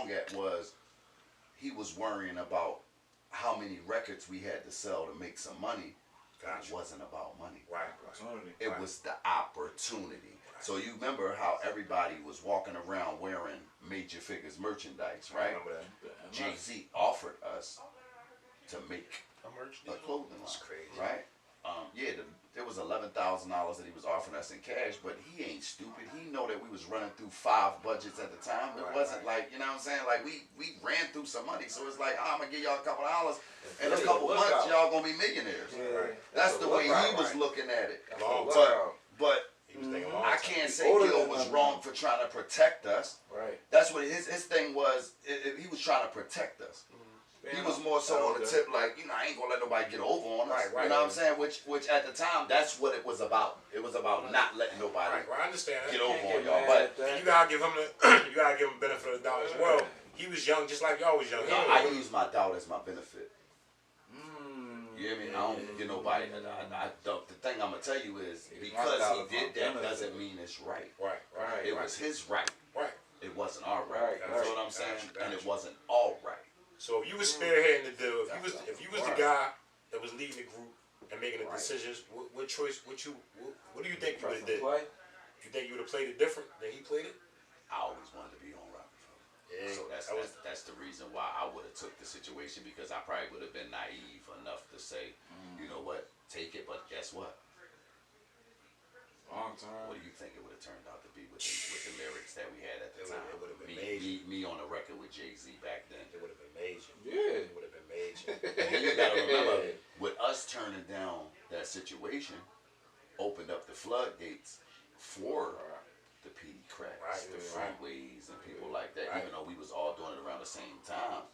wrong at was he was worrying about how many records we had to sell to make some money. Gotcha. It wasn't about money. Right. It was the opportunity. Right. So you remember how everybody was walking around wearing Major Figgas merchandise, right? I remember that. Jay-Z offered us to make a clothing line. That's crazy. Right? There was $11,000 that he was offering us in cash, but he ain't stupid. He know that we was running through 5 budgets at the time. It wasn't like, you know what I'm saying? Like we ran through some money, so it's like, I'm gonna give y'all a couple dollars. In a couple months, y'all gonna be millionaires. Yeah. That's the way he was looking at it. But I can't say Gil was wrong for trying to protect us. Right. That's what his thing was. He was trying to protect us. He was more so on the tip, like, I ain't gonna let nobody get over on us. You know what I'm saying? Which at the time, that's what it was about. It was about not letting nobody I understand that. get over on y'all. But you gotta give him benefit of the doubt as well. He was young, just like y'all was young. I use my doubt as my benefit. You hear me? I don't get nobody. The thing I'm gonna tell you is because he did that doesn't mean it's right. Right. It was his right. Right. It wasn't our right. You know what I'm saying? And it wasn't all right. So if you was spearheading the deal, if you was the guy that was leading the group and making the decisions, what do you think you would have did? You think you would have played it different than he played it? I always wanted to be on Rock. So that's the reason why I would have took the situation, because I probably would have been naive enough to say, you know what, take it, but guess what? Long time. What do you think it would have turned out to be with the lyrics that we had at the time? It would have been major. Me on a record with Jay-Z back then. It would have been major. Yeah. It would have been major. And then you gotta remember, with us turning down that situation, opened up the floodgates for the PD cracks, the freeways, and people like that. Even though we was all doing it around the same time.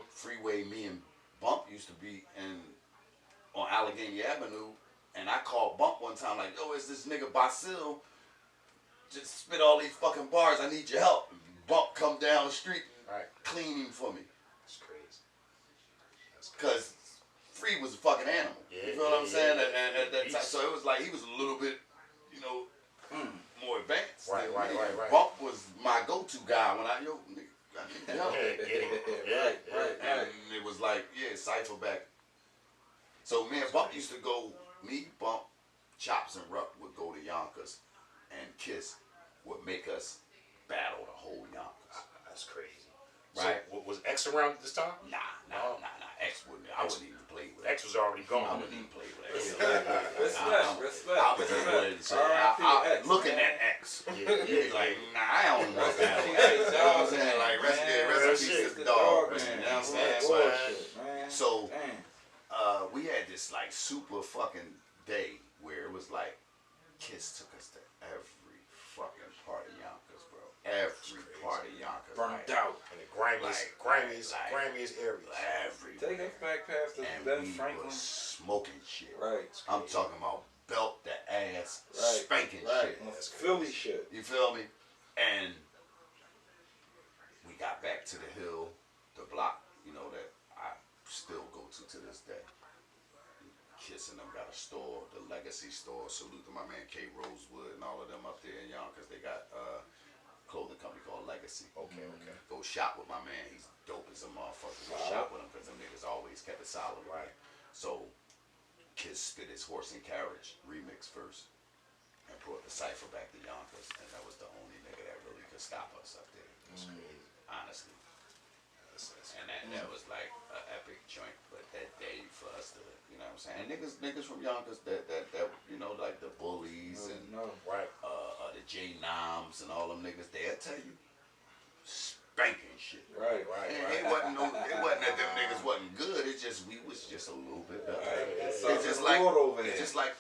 Freeway, me and Bump used to be on Allegheny Avenue. And I called Bump one time like, yo, it's this nigga Basil just spit all these fucking bars. I need your help. And Bump come down the street and clean him for me. That's crazy. Because Free was a fucking animal. You know what I'm saying? And at that time, so it was like he was a little bit, more advanced. Right. Bump was my go-to guy when I need help. And it was like, Cypher back. So me and Bump used to go. Me, Bump, Chops, and Ruck would go to Yonkers, and Kiss would make us battle the whole Yonkers. That's crazy. Right? So, was X around at this time? Nah. X wouldn't. I wouldn't even play with X. X was already gone. I wouldn't even play with X. Respect. I was just going to say, looking at X. You'd be like, nah, I don't want that. You know what I'm saying? Like, rest in peace to the dog, man. You know what I'm saying? So, we had this like super fucking day where it was like Kiss took us to every fucking part of Yonkers, bro. Every part of Yonkers. Burnt out. In the grimiest area. Everywhere. Take us back past the Ben Franklin. Was smoking shit. Right. I'm talking about belt the ass spanking shit. That's Philly shit. You feel me? And we got back to the hill, the block, that I still go to this day. Kiss and them got a store, the Legacy store. Salute to my man K. Rosewood and all of them up there in Yonkers. They got a clothing company called Legacy. Okay. Go shop with my man. He's dope as a motherfucker. Go shop with him because them niggas always kept it solid. Right. So Kiss spit his Horse and Carriage remix first and brought the Cypher back to Yonkers, and that was the only nigga that really could stop us up there. That's crazy. Honestly. And that was like an epic joint, but that day for us to, you know what I'm saying? Niggas from Yonkers that like the Bullies and the J-Noms and all them niggas, they'll tell you spanking shit. Right. It wasn't that them niggas wasn't good. It's just we was just a little bit better. It's just like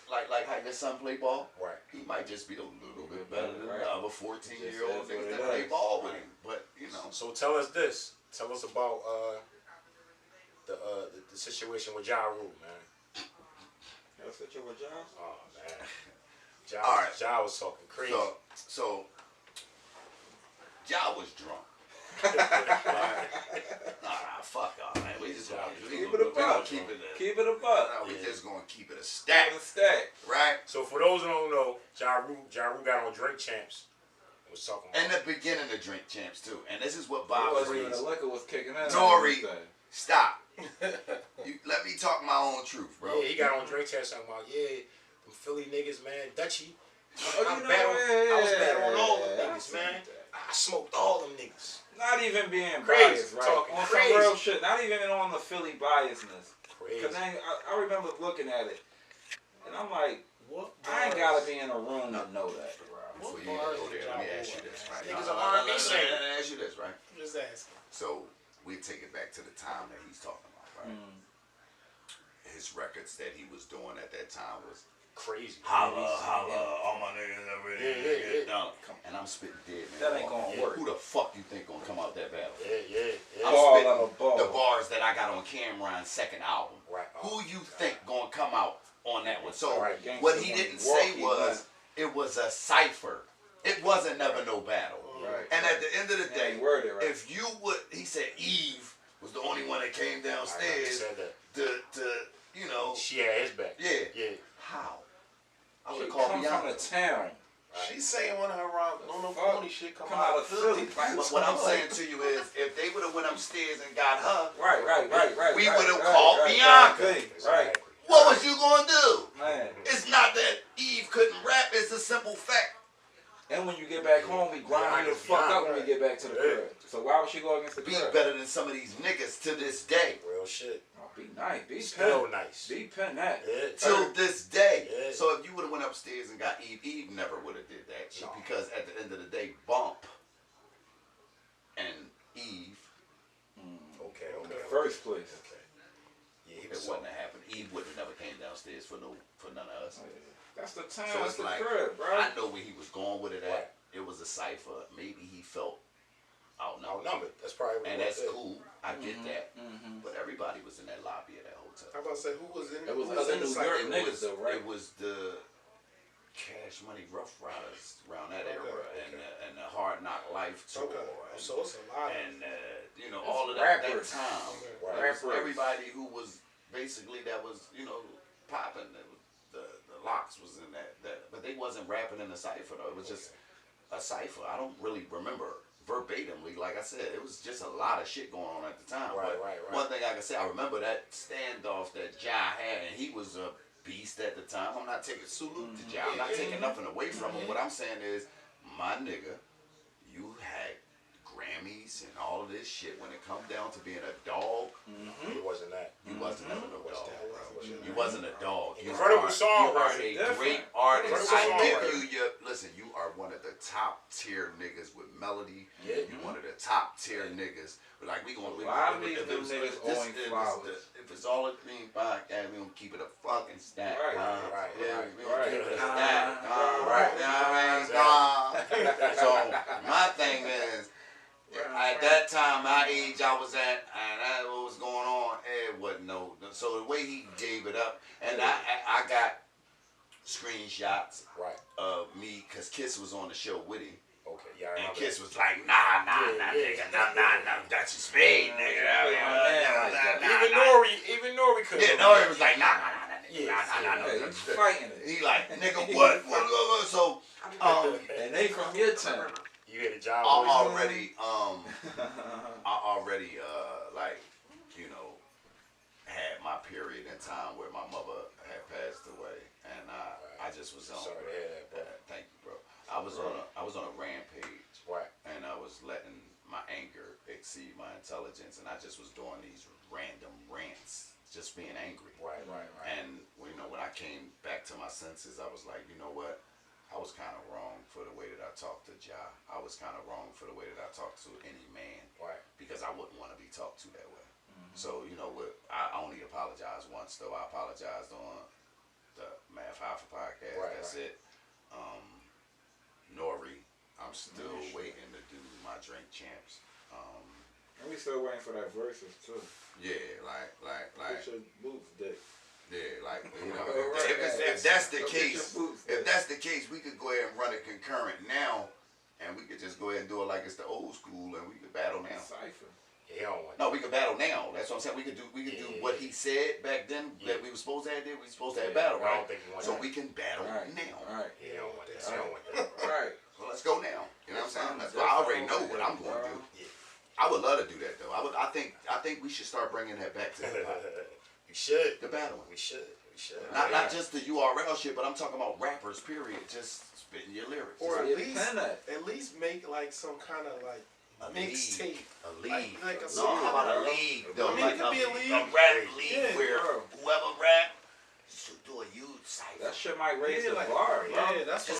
how your son play ball. Right. He might just be a little bit better than the other 14-year-old niggas that play ball with him. But So tell us this. Tell us about the situation with Ja Rule, man. That's what you're with Ja? Oh man. Ja was talking crazy. So Ja was drunk. Fuck off, man. We just gonna keep it a buck. Keep it a buck. We just gonna keep it a stack. Right? So for those who don't know, Ja Rule got on Drink Champs was talking about. In the beginning of Drink Champs too, and this is what It bothers wasn't me. even the liquor was kicking in. Nori, stop. You let me talk my own truth, bro. Yeah, he got on Drink Champs talking about, them Philly niggas, man, Dutchy. Oh, I was battling all them niggas, man. I smoked all them niggas. Not even being Crazy, biased, right? talking On crazy. some real shit. Not even on the Philly biasness. Crazy. Because I remember looking at it, and I'm like, What I ain't gotta be in a room to know that. Before you even go there, let me ask you this, right? Niggas are R&B singers. Let me ask you this, right? I'm just asking. So we take it back to the time that he's talking about, right? His records that he was doing at that time was Crazy. holla, all my niggas already Yeah. down. And I'm spitting dead, man. That ain't gonna work. Who the fuck you think gonna come out that battle? Yeah. I'm Ball spitting out of ball. the bars that I got on Cameron's second album. Right. Who you think gonna come out on that one? So Right, what Gangsta he One, didn't say Milwaukee, was it was a cipher. It wasn't never no battle. Right. And at the end of the Yeah, day, he worded it right. if you would, he said Eve was the only one that came I downstairs said that. to you know, She had his back. yeah. How? I She would call come from the Bianca. town. She's saying one of her rounds, no Fuck. phony shit come out of Philly. Right, but what I'm saying to you is, if they would have went upstairs and got her, Right. We right, would've right, called right, Bianca. Right. what was you gonna do? Man. It's not that Eve couldn't rap. It's a simple fact. And when you get back home, we grind you the fuck up when we get back to the crib. So why would she go against the Be crib? better than some of these niggas to this day. Real shit. Oh, be nice. Be Still pen. nice. Be pen that. Yeah. Till this day. Yeah. So if you would have went upstairs and got Eve never would have did that shit, No. because at the end of the day, Bump and Eve, Okay. In the first place. Okay. Yeah, he it was wouldn't have happened. Eve would have never came downstairs for none of us. That's the town. So That's it's the like, crib, bro. I know where he was going with it at. Right. It was a cipher. Maybe he felt outnumbered. outnumbered. That's probably what And it that's was. cool. I get that. But everybody was in that lobby of that hotel. I'm about to say, who was in It was who other in the New cycle? York niggas though, right? It was the Cash Money Rough Riders around that era, Okay. and the Hard Knock Life tour, Okay. and, So it's a lot of and you know, all of that time. Okay. It was Rappers. everybody who was basically that was, you know, popping. It was the Locks was in that, but they wasn't rapping in a cipher though. It was just a cipher. I don't really remember verbatimly. Like I said, it was just a lot of shit going on at the time. Right, but right. one thing I can say, I remember that standoff that Ja had, and he was a beast at the time. I'm not taking salute to Ja. I'm not taking nothing away from him. What I'm saying is, my nigga, you had Grammys and all of this shit. When it come down to being a dog, He wasn't that. you wasn't ever no dog. Bro. You wasn't a dog. You Incredible are songwriter. You are a Different. great artist. Incredible I give songwriter. you listen, you are one of the top tier niggas with melody. Yeah. You one of the top tier niggas. But like we gonna A lot of if these it was- niggas if owing this- flowers. If it's all a clean podcast, we gonna keep it a fucking stack. Right, right, Yeah, right, we gonna right. keep it a stack. Right. You know what I mean? So my thing is, at that time, my age I was at, and that what was going on, it wasn't no. So the way he gave it up, and I got screenshots Right. of me, cause Kiss was on the show with him, Okay. Yeah, I and remember. Kiss was like, nah, nigga, nah, got you spade, nigga. Even Nori couldn't. Yeah, Nori was like, nah, Yeah, nah. Hey, he's fighting it. He like, nigga, what? So, And they from your town. You had a job. I already, like, you know, had my period in time where my mother had passed away, and I just was on. Sorry to hear that, bro. Thank you, bro. I was on a rampage, Right. and I was letting my anger exceed my intelligence, and I just was doing these random rants, just being angry. Right. And you know, when I came back to my senses, I was like, you know what? I was kind of wrong for the way that I talked to Ja. I was kind of wrong for the way that I talked to any man. Right. Because I wouldn't want to be talked to that way. So, you know what? I only apologized once, though. I apologized on the Math Alpha podcast. Right, That's right. it. Nori, I'm still waiting to do my Drink Champs. And we still waiting for that verses too. Yeah, like. Get your boots, dick. Yeah, like, you know, Right. if that's the Go get case, your boots, if dick. that's the case, we could go ahead and run it concurrent now, and we could just go ahead and do it like it's the old school, and we could battle now. Cypher. Yeah, he don't want. No, we could battle now. That's what I'm saying. We could do Yeah. what he said back then that we were supposed to have did. We were supposed to have Yeah, battle, I right? don't think he wants So that. we can battle All right. now. All right. He don't want that. He don't want that. All right. So let's go now. You know what I'm saying? That's why I already know what I'm going to do. Yeah. I would love to do that though. I think we should start bringing that back to We should. the battling. We should. Not just the URL shit, but I'm talking about rappers. Period. Just spitting your lyrics. Or at least make like some kind of like mixtape. A league. Like a no, song. how about a league though? I mean, like it could be a league. a rap league Yeah, where bro. whoever rap should do a huge site. That shit might raise Yeah, the like bar